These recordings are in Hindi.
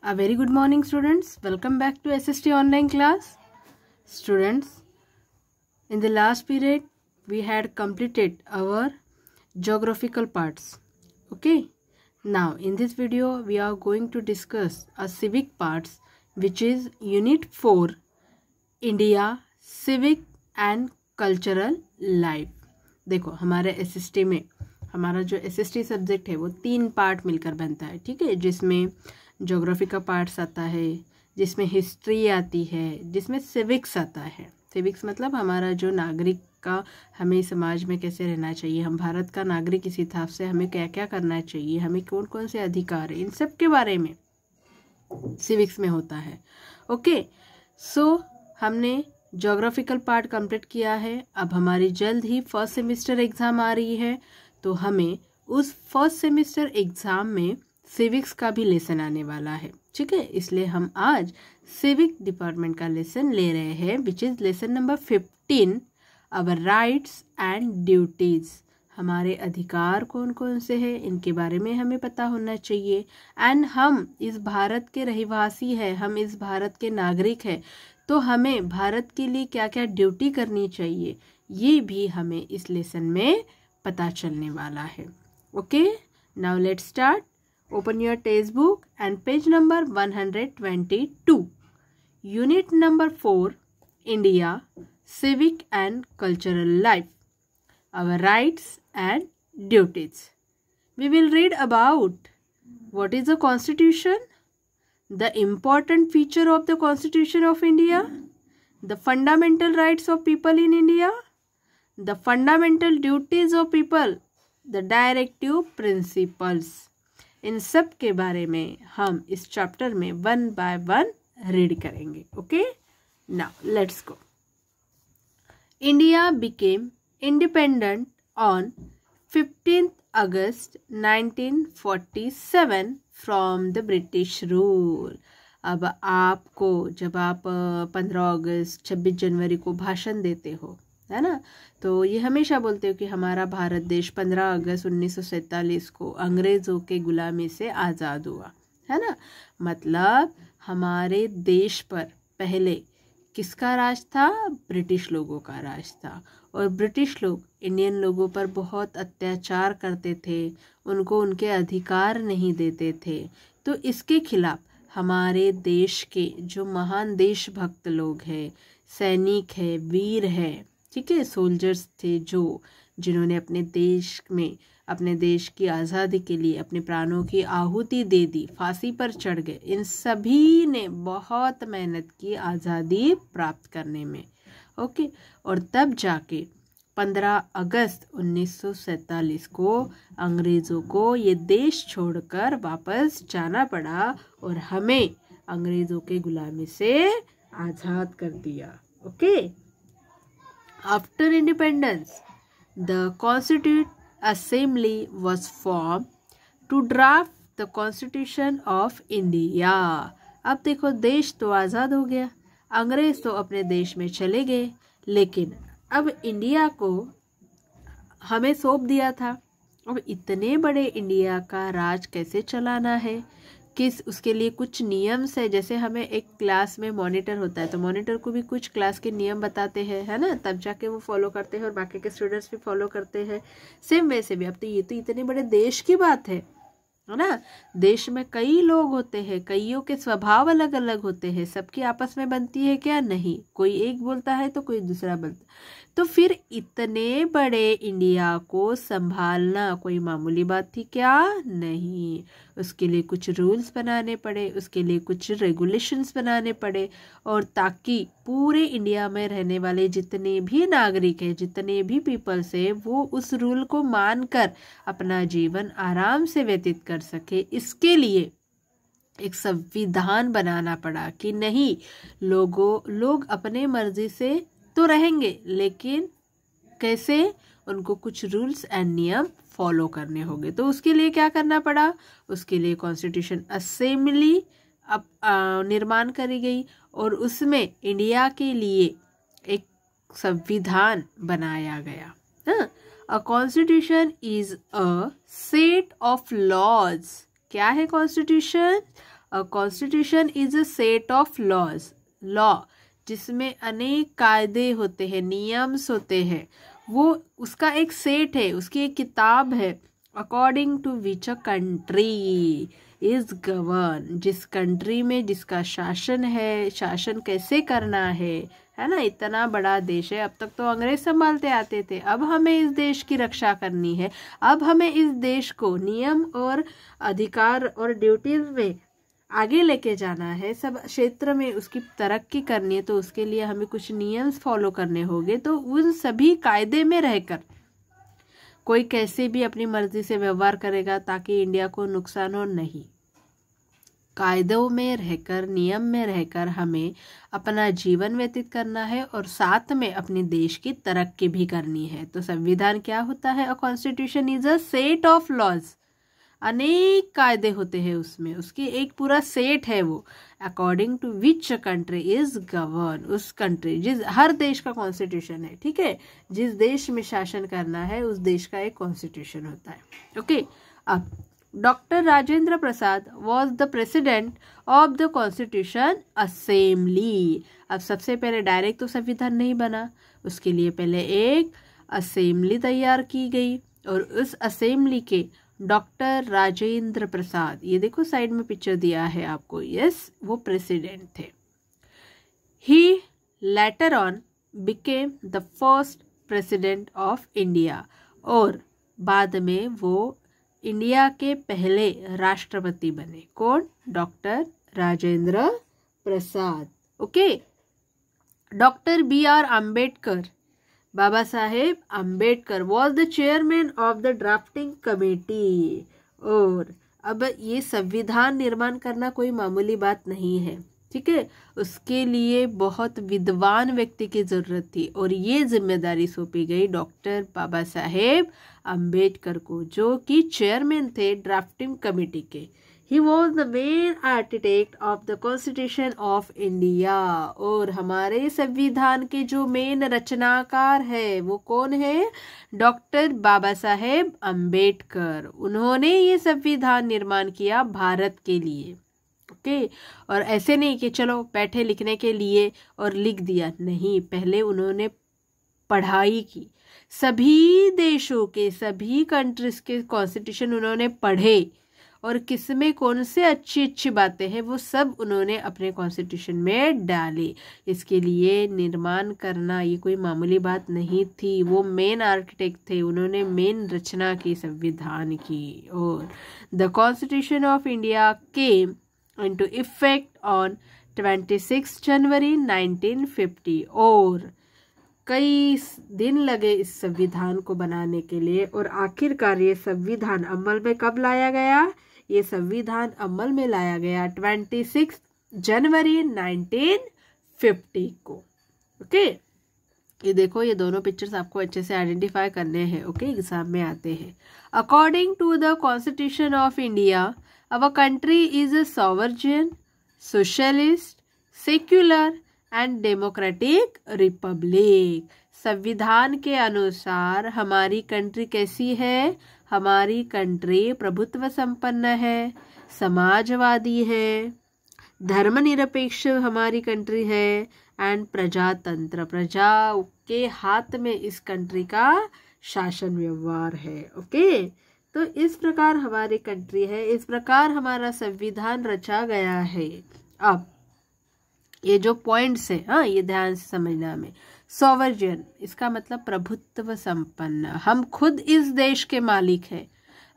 A very good morning, students. Welcome back to SST online class. Students, in the last period, we had completed our geographical parts. Okay. Now, in this video, we are going to discuss a civic parts, which is Unit 4, India, Civic and Cultural Life. देखो हमारे SST में हमारा जो SST सब्जेक्ट है वो 3 पार्ट मिलकर बनता है, ठीक है, जिसमें ज्योग्राफी का पार्ट्स आता है, जिसमें हिस्ट्री आती है, जिसमें सिविक्स आता है। सिविक्स मतलब हमारा जो नागरिक का हमें समाज में कैसे रहना चाहिए, हम भारत का नागरिक इस हिसाब से हमें क्या क्या करना चाहिए, हमें कौन कौन से अधिकार है, इन सब के बारे में सिविक्स में होता है। ओके, सो हमने ज्योग्राफिकल पार्ट कंप्लीट किया है। अब हमारी जल्द ही फर्स्ट सेमेस्टर एग्ज़ाम आ रही है, तो हमें उस फर्स्ट सेमेस्टर एग्ज़ाम में सिविक्स का भी लेसन आने वाला है, ठीक है। इसलिए हम आज सिविक डिपार्टमेंट का लेसन ले रहे हैं, which is lesson number 15, our rights and duties. हमारे अधिकार कौन कौन से हैं, इनके बारे में हमें पता होना चाहिए। एंड हम इस भारत के रहिवासी हैं, हम इस भारत के नागरिक हैं, तो हमें भारत के लिए क्या क्या ड्यूटी करनी चाहिए, ये भी हमें इस लेसन में पता चलने वाला है। Okay, now let's start. Open your text book and page number 122. Unit number 4, India, Civic and Cultural Life. Our rights and duties. We will read about what is the Constitution, the important feature of the Constitution of India, the fundamental rights of people in India, the fundamental duties of people, the directive principles. इन सब के बारे में हम इस चैप्टर में 1 by 1 रीड करेंगे। Okay, now let's go. India became independent on 15 August 1947 from the British rule. अब आपको जब आप 15 अगस्त 26 जनवरी को भाषण देते हो, है ना, तो ये हमेशा बोलते हो कि हमारा भारत देश 15 अगस्त 1947 को अंग्रेज़ों के गुलामी से आज़ाद हुआ, है ना। मतलब हमारे देश पर पहले किसका राज था? ब्रिटिश लोगों का राज था। और ब्रिटिश लोग इंडियन लोगों पर बहुत अत्याचार करते थे, उनको उनके अधिकार नहीं देते थे। तो इसके खिलाफ हमारे देश के जो महान देशभक्त लोग हैं, सैनिक है, वीर है, ठीक है, सोल्जर्स थे, जिन्होंने अपने देश में अपने देश की आज़ादी के लिए अपने प्राणों की आहुति दे दी, फांसी पर चढ़ गए, इन सभी ने बहुत मेहनत की आज़ादी प्राप्त करने में। ओके, और तब जाके 15 अगस्त 1947 को अंग्रेज़ों को ये देश छोड़कर वापस जाना पड़ा और हमें अंग्रेज़ों के गुलामी से आज़ाद कर दिया। Okay, after independence, the Constituent Assembly was formed to draft the Constitution of India. अब देखो, देश तो आज़ाद हो गया, अंग्रेज़ तो अपने देश में चले गए, लेकिन अब इंडिया को हमें सौंप दिया था। अब इतने बड़े इंडिया का राज कैसे चलाना है, उसके लिए कुछ नियम्स है। जैसे हमें एक क्लास में मॉनिटर होता है, तो मॉनिटर को भी कुछ क्लास के नियम बताते हैं, है ना, तब जाके वो फॉलो करते हैं और बाकी के स्टूडेंट्स भी फॉलो करते हैं। सेम वैसे भी अब तो ये तो इतने बड़े देश की बात है ना, देश में कई लोग होते हैं, कईयों के स्वभाव अलग अलग होते हैं, सबकी आपस में बनती है क्या? नहीं, कोई एक बोलता है तो कोई दूसरा बोलता। तो फिर इतने बड़े इंडिया को संभालना कोई मामूली बात थी क्या? नहीं, उसके लिए कुछ रूल्स बनाने पड़े, उसके लिए कुछ रेगुलेशंस बनाने पड़े, और ताकि पूरे इंडिया में रहने वाले जितने भी नागरिक हैं, जितने भी पीपल्स हैं, वो उस रूल को मानकर अपना जीवन आराम से व्यतीत कर सके। इसके लिए एक संविधान बनाना पड़ा कि नहीं, लोग अपने मर्जी से तो रहेंगे, लेकिन कैसे, उनको कुछ रूल्स एंड नियम फॉलो करने होंगे। तो उसके लिए क्या करना पड़ा? उसके लिए कॉन्स्टिट्यूशन असेंबली निर्माण करी गई और उसमें इंडिया के लिए एक संविधान बनाया गया। A constitution is a set of laws. क्या है constitution? A constitution is a set of laws, law जिसमें अनेक कायदे होते हैं, नियम्स होते हैं, वो उसका एक सेट है, उसकी एक किताब है। According to which a country is govern, जिस कंट्री में जिसका शासन है, शासन कैसे करना है ना। इतना बड़ा देश है, अब तक तो अंग्रेज संभालते आते थे, अब हमें इस देश की रक्षा करनी है, अब हमें इस देश को नियम और अधिकार और ड्यूटीज में आगे लेके जाना है, सब क्षेत्र में उसकी तरक्की करनी है, तो उसके लिए हमें कुछ नियम्स फॉलो करने होंगे। तो उन सभी कायदे में रहकर कोई कैसे भी अपनी मर्जी से व्यवहार करेगा ताकि इंडिया को नुकसान हो, नहीं। कायदों में रहकर, नियम में रहकर हमें अपना जीवन व्यतीत करना है और साथ में अपने देश की तरक्की भी करनी है। तो संविधान क्या होता है? A constitution is a set of laws, अनेक कायदे होते हैं उसमें, उसकी एक पूरा सेट है वो। According to which country is govern, उस कंट्री, जिस हर देश का कॉन्स्टिट्यूशन है, ठीक है, जिस देश में शासन करना है उस देश का एक कॉन्स्टिट्यूशन होता है। ओके, अब doctor Rajendra Prasad was the president of the constitution assembly. अब सबसे पहले डायरेक्ट तो संविधान नहीं बना, उसके लिए पहले एक असेंबली तैयार की गई और उस असेंबली के डॉक्टर राजेंद्र प्रसाद, ये देखो साइड में पिक्चर दिया है आपको, यस, वो प्रेसिडेंट थे। He later on became the first president of India, और बाद में वो इंडिया के पहले राष्ट्रपति बने। कौन? Doctor Rajendra Prasad. Okay, doctor B.R. Ambedkar, Baba Saheb Ambedkar was the chairman of the drafting committee. और अब ये संविधान निर्माण करना कोई मामूली बात नहीं है, ठीक है, उसके लिए बहुत विद्वान व्यक्ति की जरूरत थी और ये जिम्मेदारी सौंपी गई डॉक्टर बाबा साहेब अम्बेडकर को, जो कि चेयरमैन थे ड्राफ्टिंग कमेटी के। He was the main architect of the constitution of India, और हमारे संविधान के जो मेन रचनाकार है वो कौन है? डॉक्टर बाबा साहेब अम्बेडकर। उन्होंने ये संविधान निर्माण किया भारत के लिए। ओके, और ऐसे नहीं कि चलो बैठे लिखने के लिए और लिख दिया, नहीं, पहले उन्होंने पढ़ाई की, सभी देशों के, सभी कंट्रीज के कॉन्स्टिट्यूशन उन्होंने पढ़े और किसमें कौन से अच्छी अच्छी बातें हैं वो सब उन्होंने अपने कॉन्स्टिट्यूशन में डाले। इसके लिए निर्माण करना ये कोई मामूली बात नहीं थी, वो मेन आर्किटेक्ट थे, उन्होंने मेन रचना की संविधान की। और the constitution of India came into effect on 26 जनवरी 1950, और कई दिन लगे इस संविधान को बनाने के लिए और आखिरकार ये संविधान अमल में कब लाया गया? ये संविधान अमल में लाया गया 26 जनवरी 1950 को। ओके, ये देखो, ये दोनों पिक्चर्स आपको अच्छे से आइडेंटिफाई करने हैं। ओके, एग्जाम में आते हैं। According to the constitution of India, our country is a sovereign, socialist, secular and democratic republic। संविधान के अनुसार हमारी कंट्री कैसी है? हमारी कंट्री प्रभुत्व संपन्न है, समाजवादी है, धर्मनिरपेक्ष हमारी कंट्री है एंड प्रजातंत्र, प्रजा के हाथ में इस कंट्री का शासन व्यवहार है। ओके, तो इस प्रकार हमारी कंट्री है, इस प्रकार हमारा संविधान रचा गया है। अब ये जो पॉइंट्स है, हाँ, ये ध्यान से समझना में। सॉवरेन, इसका मतलब प्रभुत्व संपन्न, हम खुद इस देश के मालिक हैं,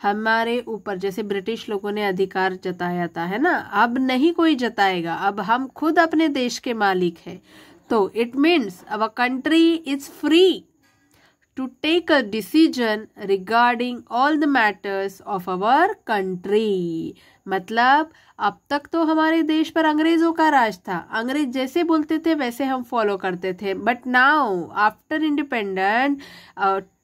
हमारे ऊपर जैसे ब्रिटिश लोगों ने अधिकार जताया था, है ना, अब नहीं कोई जताएगा, अब हम खुद अपने देश के मालिक हैं। तो it means our country is free to take a decision regarding all the matters of our country। मतलब अब तक तो हमारे देश पर अंग्रेजों का राज था, अंग्रेज जैसे बोलते थे वैसे हम फॉलो करते थे, but now after independent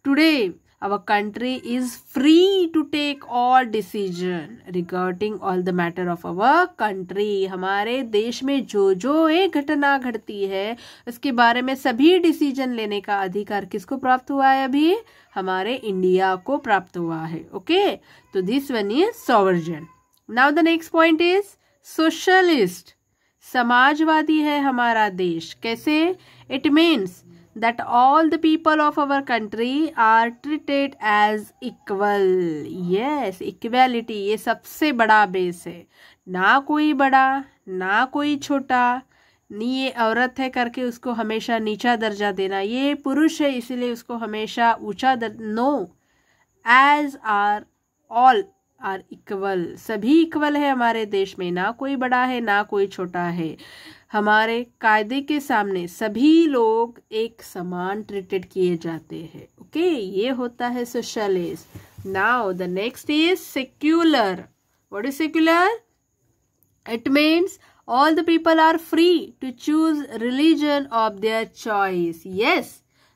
today our country is free to take all decision regarding all the matter of our country। हमारे देश में जो जो एक घटना घटती है उसके बारे में सभी डिसीजन लेने का अधिकार किसको प्राप्त हुआ है? अभी हमारे इंडिया को प्राप्त हुआ है। ओके, तो this one is sovereign. Now the next point is socialist, Samajwadi है हमारा देश। कैसे? It means that all the people of our country are treated as equal. yes, equality ये सबसे बड़ा बेस है। ना कोई बड़ा ना कोई छोटा, नहीं ये औरत है करके उसको हमेशा नीचा दर्जा देना, ये पुरुष है इसलिए उसको हमेशा ऊंचा नो, as are all are equal, सभी इक्वल है हमारे देश में, ना कोई बड़ा है ना कोई छोटा है। हमारे कायदे के सामने सभी लोग एक समान ट्रीटेड किए जाते हैं। ओके, ये होता है socialist. Now the next is secular. What is secular? It means all the people are free to choose religion of their choice. yes,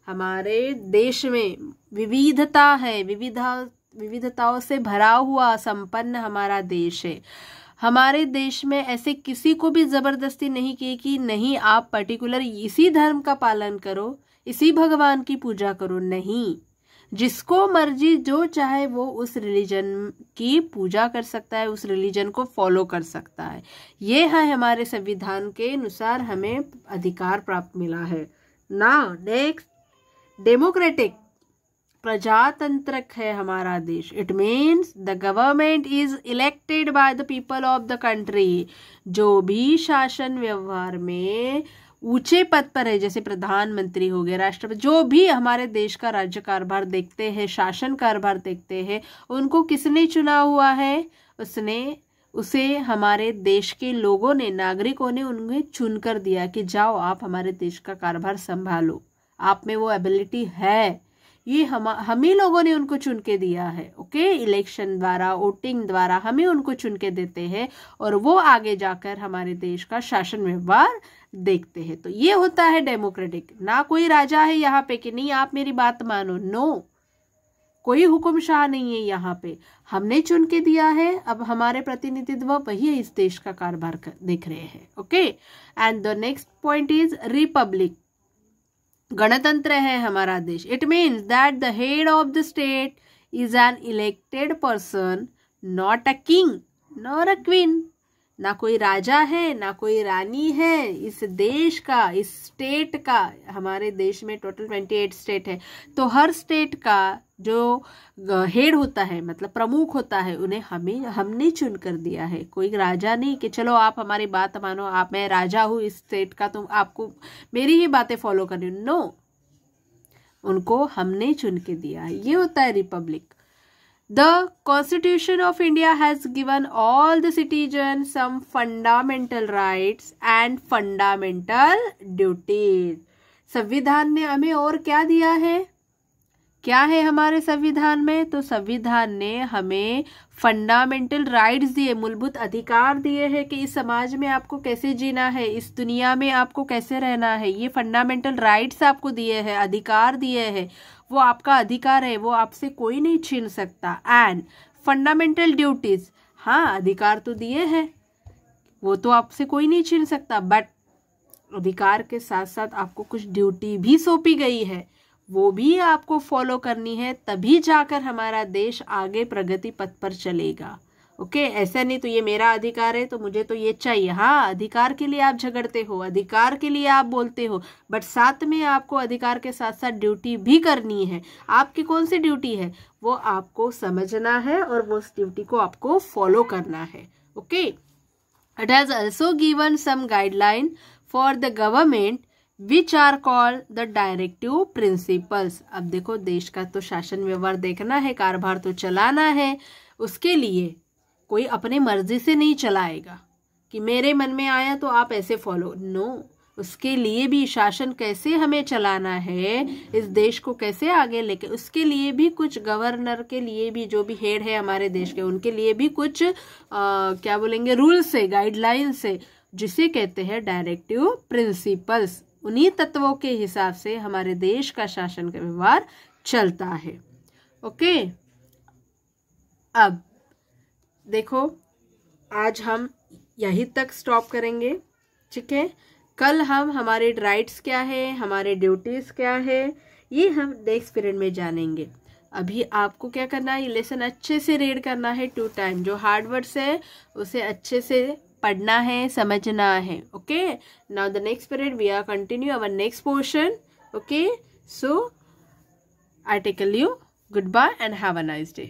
हमारे देश में विविधता है, विविधताओं से भरा हुआ संपन्न हमारा देश है। हमारे देश में ऐसे किसी को भी जबरदस्ती नहीं की कि नहीं आप पर्टिकुलर इसी धर्म का पालन करो, इसी भगवान की पूजा करो। नहीं, जिसको मर्जी जो चाहे वो उस रिलीजन की पूजा कर सकता है, उस रिलीजन को फॉलो कर सकता है। ये है हमारे संविधान के अनुसार हमें अधिकार प्राप्त मिला है। नाउ नेक्स्ट, डेमोक्रेटिक, प्रजातंत्रक है हमारा देश। It means the government is elected by the people of the country. जो भी शासन व्यवहार में ऊंचे पद पर है, जैसे प्रधानमंत्री हो गए, राष्ट्रपति, जो भी हमारे देश का राज्य कारभार देखते हैं, शासन कारभार देखते हैं, उनको किसने चुना हुआ है? उसे हमारे देश के लोगों ने, नागरिकों ने उन्हें चुनकर दिया कि जाओ आप हमारे देश का कारभार संभालो, आप में वो एबिलिटी है। ये हम ही लोगों ने उनको चुन के दिया है। ओके, इलेक्शन द्वारा, वोटिंग द्वारा हमें उनको चुन के देते हैं और वो आगे जाकर हमारे देश का शासन व्यवहार देखते हैं। तो ये होता है डेमोक्रेटिक। ना कोई राजा है यहाँ पे कि नहीं आप मेरी बात मानो, नो, कोई हुक्मशाह नहीं है यहाँ पे, हमने चुन के दिया है। अब हमारे प्रतिनिधित्व वही इस देश का कारभार देख रहे हैं। Okay, and the next point is Republic, गणतंत्र है हमारा देश। It means that the head of the state is an elected person, not a king nor a queen. ना कोई राजा है ना कोई रानी है इस देश का, इस स्टेट का। हमारे देश में टोटल 28 स्टेट है, तो हर स्टेट का जो हेड होता है, मतलब प्रमुख होता है, उन्हें हमने चुन कर दिया है। कोई राजा नहीं कि चलो आप हमारी बात मानो, आप, मैं राजा हूँ इस स्टेट का, तो आपको मेरी ही बातें फॉलो करनी। नो, उनको हमने चुन के दिया है। ये होता है Republic. The Constitution of India has given all the citizens some fundamental rights and fundamental duties. संविधान ने हमें और क्या दिया है? क्या है हमारे संविधान में? तो संविधान ने हमें फंडामेंटल राइट्स दिए, मूलभूत अधिकार दिए हैं कि इस समाज में आपको कैसे जीना है, इस दुनिया में आपको कैसे रहना है। ये फंडामेंटल राइट्स आपको दिए हैं, अधिकार दिए हैं, वो आपका अधिकार है, वो आपसे कोई नहीं छीन सकता। एंड फंडामेंटल ड्यूटीज, हाँ अधिकार तो दिए हैं, वो तो आपसे कोई नहीं छीन सकता, बट अधिकार के साथ साथ आपको कुछ ड्यूटी भी सौंपी गई है, वो भी आपको फॉलो करनी है, तभी जाकर हमारा देश आगे प्रगति पथ पर चलेगा। ओके, ऐसा नहीं तो ये मेरा अधिकार है तो मुझे तो ये चाहिए। हाँ, अधिकार के लिए आप झगड़ते हो, अधिकार के लिए आप बोलते हो, बट साथ में आपको अधिकार के साथ साथ ड्यूटी भी करनी है। आपकी कौन सी ड्यूटी है वो आपको समझना है और वो उस ड्यूटी को आपको फॉलो करना है। Okay, it has also given some guideline for the government which are called the directive principles. अब देखो, देश का तो शासन व्यवहार देखना है, कारभार तो चलाना है, उसके लिए कोई अपने मर्जी से नहीं चलाएगा कि मेरे मन में आया तो आप ऐसे फॉलो, नो, उसके लिए भी शासन कैसे हमें चलाना है, इस देश को कैसे आगे लेके, उसके लिए भी कुछ, गवर्नर के लिए भी, जो भी हेड है हमारे देश के, उनके लिए भी कुछ क्या बोलेंगे, रूल्स है, गाइडलाइंस है, जिसे कहते हैं डायरेक्टिव प्रिंसिपल्स। उन्हीं तत्वों के हिसाब से हमारे देश का शासन का व्यवहार चलता है। ओके, अब देखो, आज हम यहीं तक स्टॉप करेंगे, ठीक है। कल हम हमारे राइट्स क्या है, हमारे ड्यूटीज क्या है, ये हम नेक्स्ट पीरियड में जानेंगे। अभी आपको क्या करना है, ये लेसन अच्छे से रीड करना है 2 टाइम। जो हार्ड वर्ड्स है उसे अच्छे से पढ़ना है, समझना है. Okay, now the next period we are continue our next portion. Okay, so I take a leave. Goodbye and have a nice day.